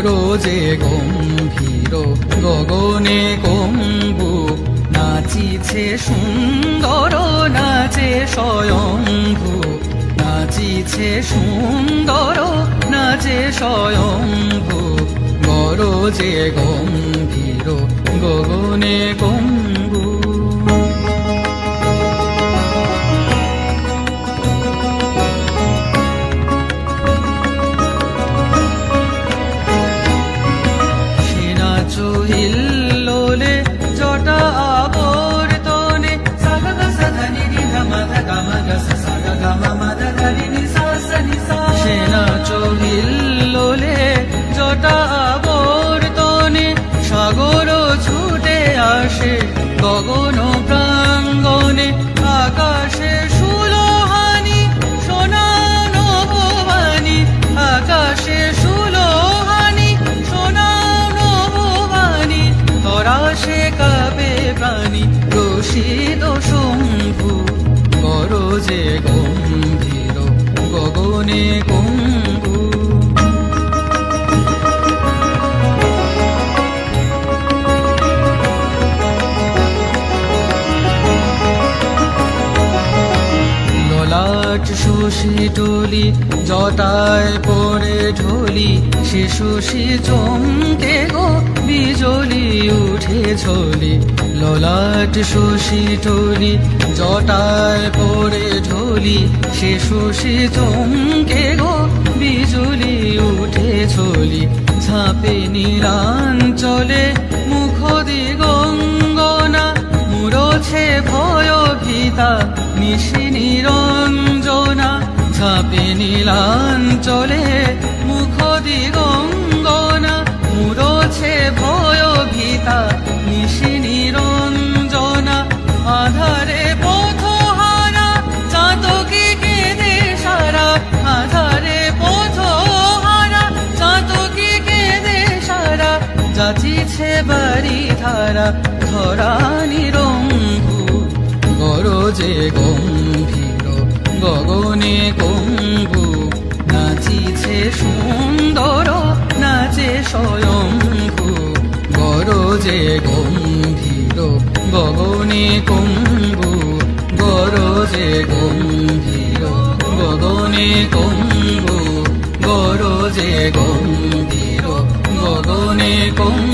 গরজে গম্ভীর গগনে কম্বু নাচিছে সুন্দর নাচে স্বয়ংভু নাচিছে সুন্দর নাচে স্বয়ংভু গরজে গম্ভীর গগনে কম্বু হিল্লোলে জটা আবর্তনে সাগা গা ধনি নি ধা গা মা গা সা গা গা মা মা ধা ধনি নি সা সা নি সা সে নাচো হিল্লোলে জটা আবর্তনে সাগর ছুটে আসে গগন প্রাঙ্গনে আকাশে সুলোহানি সোনা নববাণী আকাশে সুলোহানি সোনা সে কাবে প্রাণী প্রসিদ শম্ভু গরজে গম্ভীর গগনে কম্বু ললাট শশী টলি জটায় পড়ে ঢলি সে শশী চমকে গো বিজলি উঠে ঝলি ললাট শশী টলি জটায় পড়ে ঢলি সে শশী চমকে গো বিজলি উঠে ঝলি ঝাঁপে নীলাঞ্চলে মুখ দিগঙ্গনা মুরছে ভয় ভীতা নিশি নিরঞ্জনা ঝাঁপে নীলাঞ্চলে মুখ দিগঙ্গনা মুরছে ভয় ভীতা নিশি নিরঞ্জনা আধারে পথহারা চাতকি কেঁদে সারা আধারে পথহারা চাতকি কেঁদে সারা যাচিছে বাড়ি ধারা ধরা নিরঙ্গু গরজে গম্ভীর গগনে কম্বু নাচিছে সুন্দর নাচে স্বয়ংভু গরজে গম্ভীর গগনে কম্বু গরজে গম্ভীর গগনে কম্বু গরজে গম্ভীর গগনে কম্বু